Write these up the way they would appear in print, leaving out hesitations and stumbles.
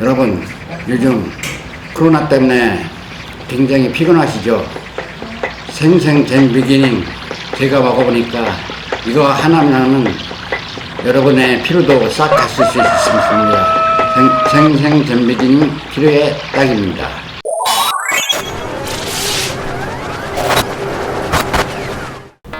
여러분, 요즘 코로나 때문에 굉장히 피곤하시죠? 생생젠 비기닝 제가 먹어보니까 이거 하나면은 여러분의 피로도 싹 갔을 수 있습니다. 생생젠 비기닝 피로에 딱입니다.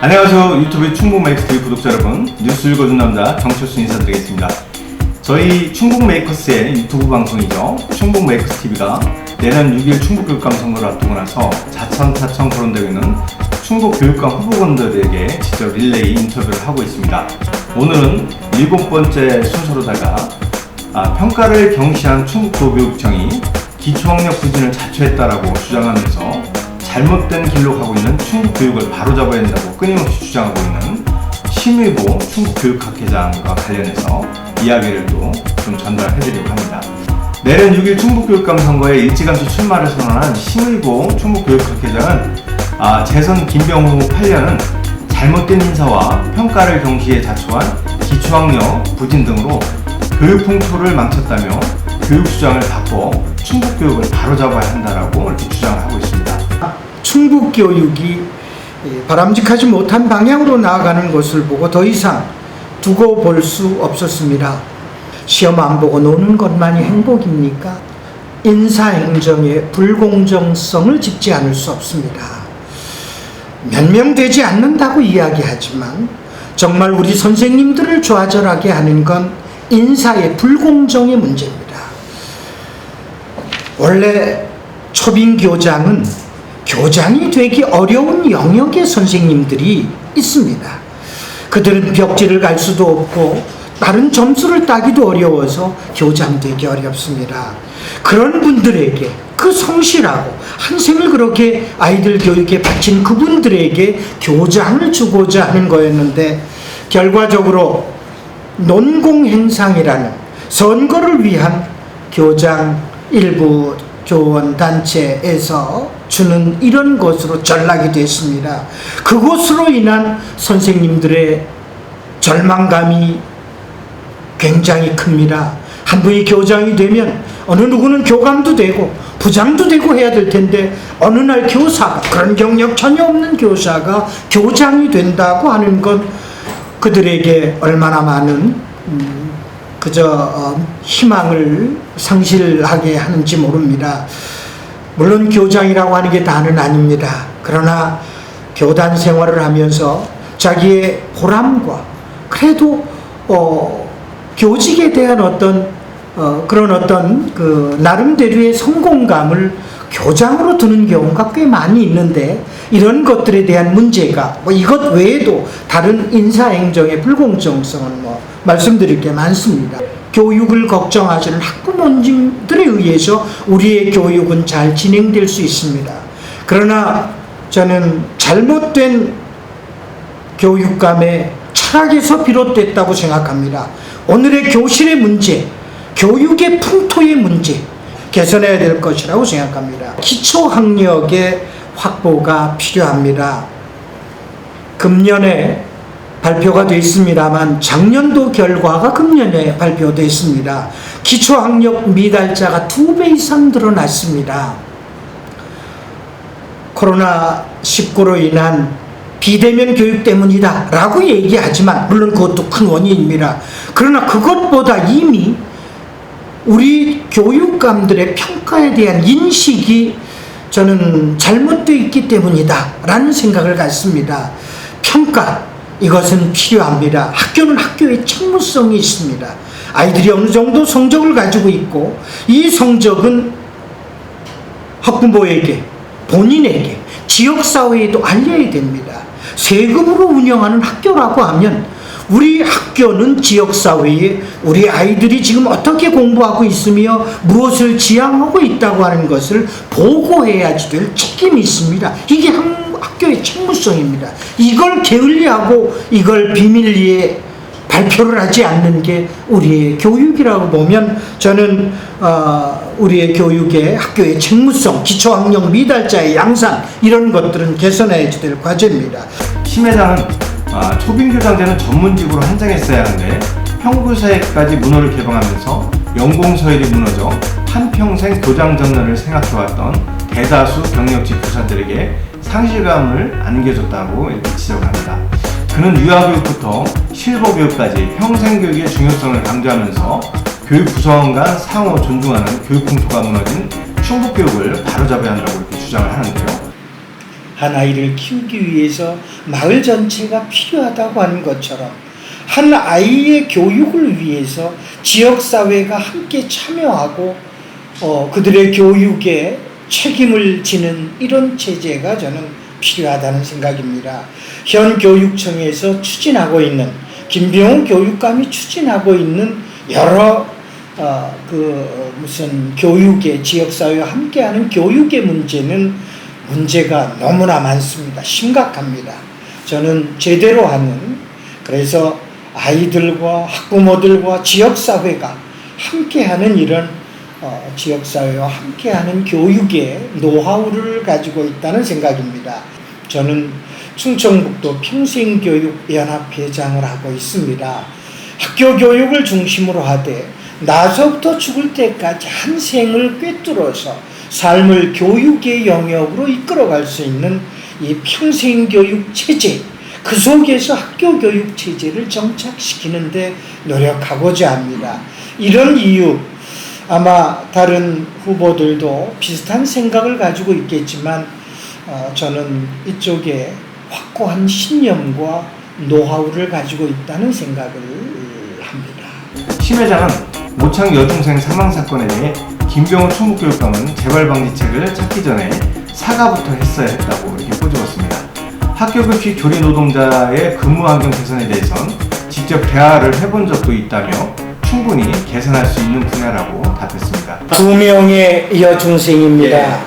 안녕하세요. 유튜브 충북메이커스TV 구독자 여러분, 뉴스 읽어준 남자 정철수 인사드리겠습니다. 저희 충북메이커스의 유튜브 방송이죠. 충북메이커스TV가 내년 6일 충북교육감 선거를 앞두고 나서 자천타천 거론되고 있는 충북교육감 후보군들에게 직접 릴레이 인터뷰를 하고 있습니다. 오늘은 7번째 순서로다가 평가를 경시한 충북도교육청이 기초학력 부진을 자초했다라고 주장하면서 잘못된 길로 가고 있는 충북교육을 바로잡아야 한다고 끊임없이 주장하고 있는 심의보 충북교육학회장과 관련해서 이야기를 또 좀 전달해드리려고 합니다. 내년 6일 충북교육감 선거에 일찌감치 출마를 선언한 심의보 충북교육학회장은 재선 김병호 8년은 잘못된 인사와 평가를 경시해 자초한 기초학력 부진 등으로 교육 풍토를 망쳤다며 교육 수장을 바꿔 충북교육을 바로잡아야 한다라고 이렇게 주장을 하고 있습니다. 충북교육이 바람직하지 못한 방향으로 나아가는 것을 보고 더 이상 두고 볼 수 없었습니다. 시험 안 보고 노는 것만이 행복입니까? 인사행정의 불공정성을 짚지 않을 수 없습니다. 변명되지 않는다고 이야기하지만 정말 우리 선생님들을 좌절하게 하는 건 인사의 불공정의 문제입니다. 원래 초빙교장은 교장이 되기 어려운 영역의 선생님들이 있습니다. 그들은 벽지를 갈 수도 없고 다른 점수를 따기도 어려워서 교장 되기 어렵습니다. 그런 분들에게 그 성실하고 한 생을 그렇게 아이들 교육에 바친 그분들에게 교장을 주고자 하는 거였는데 결과적으로 논공행상이라는 선거를 위한 교장 일부 교원단체에서 주는 이런 것으로 전락이 됐습니다. 그것으로 인한 선생님들의 절망감이 굉장히 큽니다. 한 분이 교장이 되면 어느 누구는 교감도 되고 부장도 되고 해야 될 텐데 어느 날 교사가, 그런 경력 전혀 없는 교사가 교장이 된다고 하는 건 그들에게 얼마나 많은 희망을 상실하게 하는지 모릅니다. 물론 교장이라고 하는 게 다는 아닙니다. 그러나 교단 생활을 하면서 자기의 보람과 그래도 교직에 대한 나름대로의 성공감을 교장으로 두는 경우가 꽤 많이 있는데 이런 것들에 대한 문제가 이것 외에도 다른 인사행정의 불공정성은 말씀드릴 게 많습니다. 교육을 걱정하시는 학부모님들에 의해서 우리의 교육은 잘 진행될 수 있습니다. 그러나 저는 잘못된 교육감의 철학에서 비롯됐다고 생각합니다. 오늘의 교실의 문제, 교육의 풍토의 문제 개선해야 될 것이라고 생각합니다. 기초학력의 확보가 필요합니다. 금년에 발표가 됐습니다만 작년도 결과가 금년에 발표됐습니다. 기초학력 미달자가 2배 이상 늘어났습니다. 코로나19로 인한 비대면 교육 때문이다 라고 얘기하지만 물론 그것도 큰 원인입니다. 그러나 그것보다 이미 우리 교육감들의 평가에 대한 인식이 저는 잘못되어 있기 때문이다 라는 생각을 갖습니다. 평가, 이것은 필요합니다. 학교는 학교의 책무성이 있습니다. 아이들이 어느 정도 성적을 가지고 있고 이 성적은 학부모에게, 본인에게, 지역사회에도 알려야 됩니다. 세금으로 운영하는 학교라고 하면 우리 학교는 지역사회에 우리 아이들이 지금 어떻게 공부하고 있으며 무엇을 지향하고 있다고 하는 것을 보고해야지 될 책임이 있습니다. 이게 학교의 책무성입니다. 이걸 게을리하고 이걸 비밀리에 발표를 하지 않는 게 우리의 교육이라고 보면 저는 우리의 교육의 학교의 책무성, 기초학력 미달자의 양상 이런 것들은 개선해야 될 과제입니다. 심 회장은 초빙교장제는 전문직으로 한정했어야 하는데 평교사회까지 문호를 개방하면서 연공서열이 무너져 한평생 교장 전널을 생각해왔던 대다수 경력직 교사들에게 상실감을 안겨줬다고 이렇게 지적합니다. 그는 유아교육부터 실버교육까지 평생교육의 중요성을 강조하면서 교육 구성원 간 상호 존중하는 교육 풍토가 무너진 충북교육을 바로잡아야 한다고 이렇게 주장을 하는데요. 한 아이를 키우기 위해서 마을 전체가 필요하다고 하는 것처럼 한 아이의 교육을 위해서 지역사회가 함께 참여하고 그들의 교육에 책임을 지는 이런 체제가 저는 필요하다는 생각입니다. 현 교육청에서 추진하고 있는 김병훈 교육감이 추진하고 있는 여러 무슨 교육의 지역사회와 함께하는 교육의 문제가 너무나 많습니다. 심각합니다. 저는 제대로 하는 그래서 아이들과 학부모들과 지역사회가 함께하는 이런 지역사회와 함께하는 교육의 노하우를 가지고 있다는 생각입니다. 저는 충청북도 평생교육연합회장을 하고 있습니다. 학교 교육을 중심으로 하되 나서부터 죽을 때까지 한 생을 꿰뚫어서 삶을 교육의 영역으로 이끌어갈 수 있는 이 평생교육 체제, 그 속에서 학교 교육 체제를 정착시키는데 노력하고자 합니다. 이런 이유, 아마 다른 후보들도 비슷한 생각을 가지고 있겠지만 저는 이쪽에 확고한 신념과 노하우를 가지고 있다는 생각을 합니다. 심 회장은 모창 여중생 사망 사건에 대해 김병훈 충북교육감은 재발방지책을 찾기 전에 사과부터 했어야 했다고 이렇게 꼬집었습니다. 학교급식 조리 노동자의 근무 환경 개선에 대해선 직접 대화를 해본 적도 있다며 충분히 개선할 수 있는 분야라고 답했습니다. 2명의 여중생입니다. 예.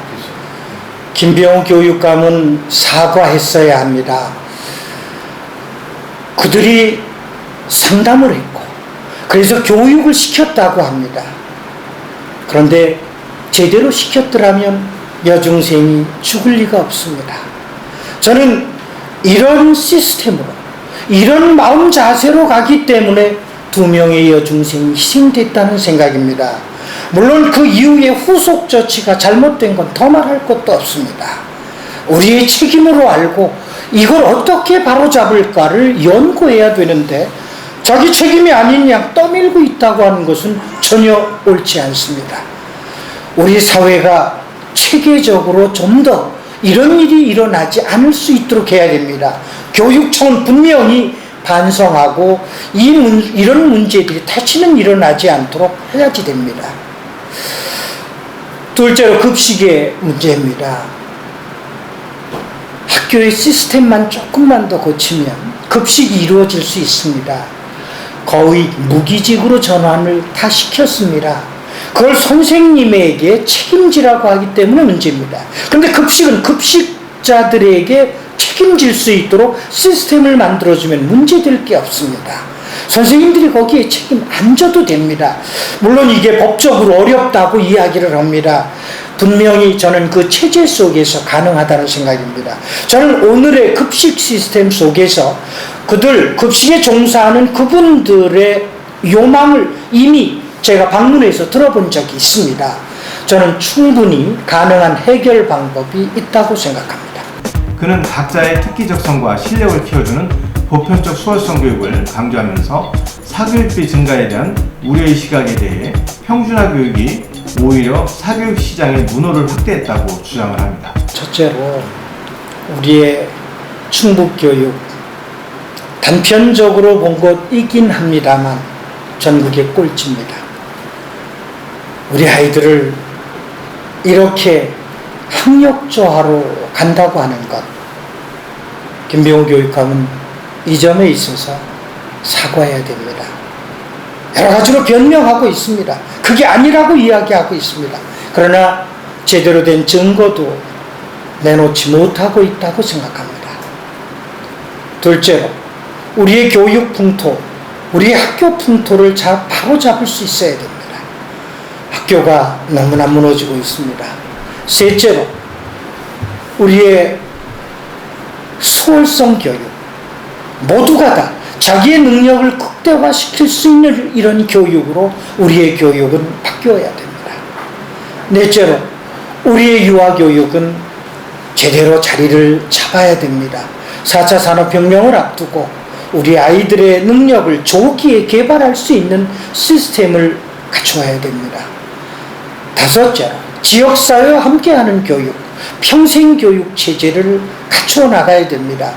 김병훈 교육감은 사과했어야 합니다. 그들이 상담을 했고 그래서 교육을 시켰다고 합니다. 그런데 제대로 시켰더라면 여중생이 죽을 리가 없습니다. 저는 이런 시스템으로 이런 마음 자세로 가기 때문에 2명의 여중생이 희생됐다는 생각입니다. 물론 그 이후에 후속 조치가 잘못된 건 더 말할 것도 없습니다. 우리의 책임으로 알고 이걸 어떻게 바로잡을까를 연구해야 되는데 자기 책임이 아닌 양 떠밀고 있다고 하는 것은 전혀 옳지 않습니다. 우리 사회가 체계적으로 좀 더 이런 일이 일어나지 않을 수 있도록 해야 됩니다. 교육청은 분명히 반성하고 이런 문제들이 다시는 일어나지 않도록 해야지 됩니다. 둘째로 급식의 문제입니다. 학교의 시스템만 조금만 더 고치면 급식이 이루어질 수 있습니다. 거의 무기직으로 전환을 다 시켰습니다. 그걸 선생님에게 책임지라고 하기 때문에 문제입니다. 그런데 급식은 급식자들에게 책임질 수 있도록 시스템을 만들어주면 문제될 게 없습니다. 선생님들이 거기에 책임 안 져도 됩니다. 물론 이게 법적으로 어렵다고 이야기를 합니다. 분명히 저는 그 체제 속에서 가능하다는 생각입니다. 저는 오늘의 급식 시스템 속에서 급식에 종사하는 그분들의 요망을 이미 제가 방문해서 들어본 적이 있습니다. 저는 충분히 가능한 해결 방법이 있다고 생각합니다. 그는 각자의 특기적성과 실력을 키워주는 보편적 수월성 교육을 강조하면서 사교육비 증가에 대한 우려의 시각에 대해 평준화 교육이 오히려 사교육 시장의 문호를 확대했다고 주장을 합니다. 첫째로 우리의 충북교육 단편적으로 본 것이긴 합니다만 전국의 꼴찌입니다. 우리 아이들을 이렇게 학력저하로 간다고 하는 것, 김병훈 교육감은 이 점에 있어서 사과해야 됩니다. 여러 가지로 변명하고 있습니다. 그게 아니라고 이야기하고 있습니다. 그러나 제대로 된 증거도 내놓지 못하고 있다고 생각합니다. 둘째로 우리의 교육 풍토, 우리의 학교 풍토를 바로 잡을 수 있어야 됩니다. 학교가 너무나 무너지고 있습니다. 셋째로 우리의 수월성 교육, 모두가 다 자기의 능력을 극대화시킬 수 있는 이런 교육으로 우리의 교육은 바뀌어야 됩니다. 넷째로 우리의 유아교육은 제대로 자리를 잡아야 됩니다. 4차 산업혁명을 앞두고 우리 아이들의 능력을 조기에 개발할 수 있는 시스템을 갖추어야 됩니다. 다섯째로 지역사회와 함께하는 교육, 평생교육 체제를 갖추어 나가야 됩니다.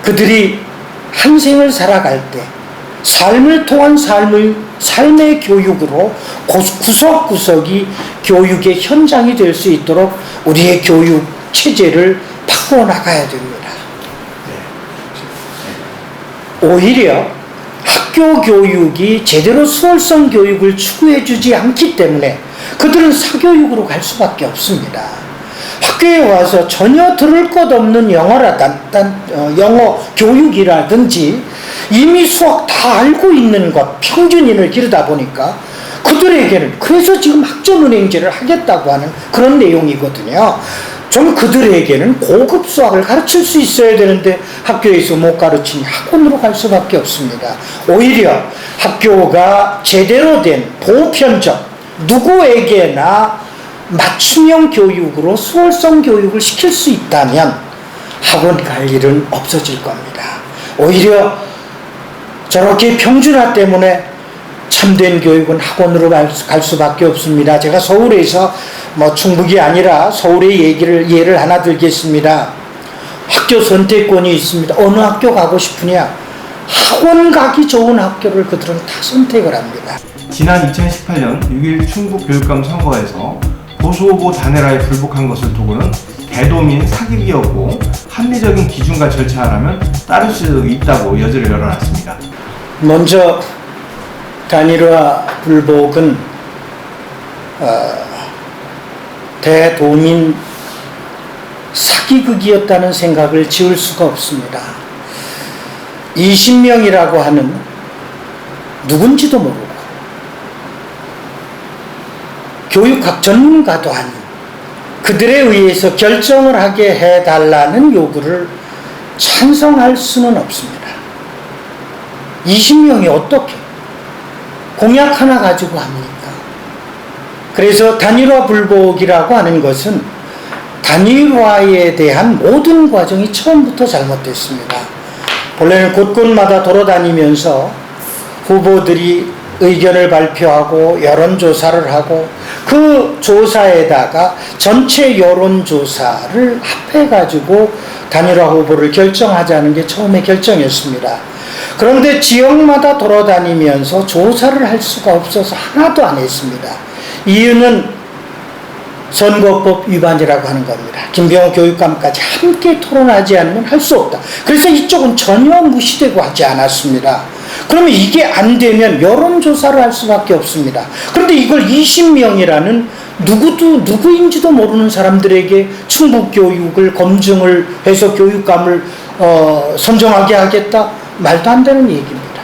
그들이 한 생을 살아갈 때 삶을 통한 삶의 교육으로 구석구석이 교육의 현장이 될 수 있도록 우리의 교육 체제를 바꾸어 나가야 됩니다. 오히려 학교 교육이 제대로 수월성 교육을 추구해주지 않기 때문에 그들은 사교육으로 갈 수밖에 없습니다. 학교에 와서 전혀 들을 것 없는 영어 교육이라든지 이미 수학 다 알고 있는 것, 평균인을 기르다 보니까 그들에게는, 그래서 지금 학점은행제를 하겠다고 하는 그런 내용이거든요. 좀 그들에게는 고급 수학을 가르칠 수 있어야 되는데 학교에서 못 가르치니 학원으로 갈 수밖에 없습니다. 오히려 학교가 제대로 된 보편적, 누구에게나 맞춤형 교육으로 수월성 교육을 시킬 수 있다면 학원 갈 일은 없어질 겁니다. 오히려 저렇게 평준화 때문에 참된 교육은 학원으로 갈 수밖에 없습니다. 제가 서울에서 충북이 아니라 서울의 예를 하나 들겠습니다. 학교 선택권이 있습니다. 어느 학교 가고 싶으냐? 학원 가기 좋은 학교를 그들은 다 선택을 합니다. 지난 2018년 6.1 충북 교육감 선거에서 보수 후보 단일화에 불복한 것을 두고는 대도민 사기비였고 합리적인 기준과 절차라면 따를 수 있다고 여지를 열어놨습니다. 먼저 단일화 불복은 대도민 사기극이었다는 생각을 지울 수가 없습니다. 20명이라고 하는 누군지도 모르고 교육학 전문가도 아닌 그들에 의해서 결정을 하게 해달라는 요구를 찬성할 수는 없습니다. 20명이 어떻게 공약 하나 가지고 합니까? 그래서 단일화 불복이라고 하는 것은 단일화에 대한 모든 과정이 처음부터 잘못됐습니다. 본래는 곳곳마다 돌아다니면서 후보들이 의견을 발표하고 여론조사를 하고 그 조사에다가 전체 여론조사를 합해가지고 단일화 후보를 결정하자는 게 처음의 결정이었습니다. 그런데 지역마다 돌아다니면서 조사를 할 수가 없어서 하나도 안 했습니다. 이유는 선거법 위반이라고 하는 겁니다. 김병호 교육감까지 함께 토론하지 않으면 할 수 없다. 그래서 이쪽은 전혀 무시되고 하지 않았습니다. 그러면 이게 안 되면 여론조사를 할 수밖에 없습니다. 그런데 이걸 20명이라는 누구인지도 모르는 사람들에게 충북교육을 검증을 해서 교육감을 선정하게 하겠다? 말도 안 되는 얘기입니다.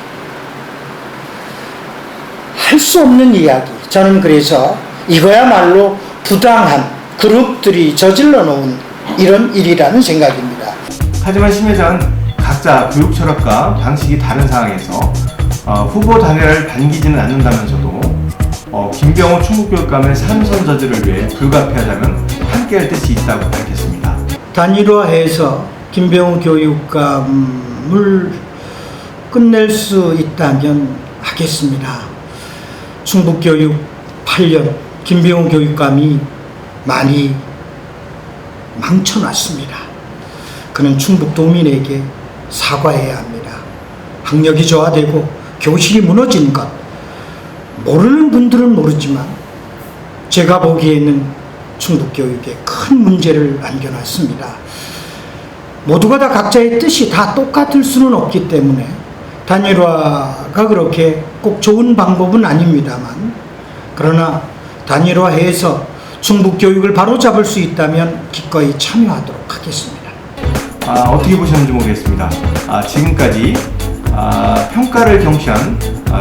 할 수 없는 이야기. 저는 그래서 이거야말로 부당한 그룹들이 저질러 놓은 이런 일이라는 생각입니다. 하지만 심혜자는 각자 교육 철학과 방식이 다른 상황에서 후보 단일화를 반기지는 않는다면서도 김병호 충북교육감의 삼선 저지를 위해 불가피하다면 함께할 뜻이 있다고 밝혔습니다. 단일화해서 김병호 교육감을 끝낼 수 있다면 하겠습니다. 충북교육 8년 김병호 교육감이 많이 망쳐놨습니다. 그는 충북도민에게 사과해야 합니다. 학력이 저하되고 교실이 무너진 것 모르는 분들은 모르지만 제가 보기에는 충북교육에 큰 문제를 안겨놨습니다. 모두가 다 각자의 뜻이 다 똑같을 수는 없기 때문에 단일화가 그렇게 꼭 좋은 방법은 아닙니다만, 그러나 단일화해서 충북교육을 바로잡을 수 있다면 기꺼이 참여하도록 하겠습니다. 어떻게 보셨는지 모르겠습니다. 지금까지 평가를 경시한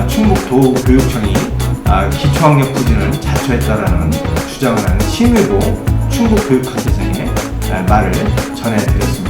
충북도교육청이 기초학력 부진을 자초했다라는 주장을 하는 신의보 충북교육학회장의 말을 전해드렸습니다.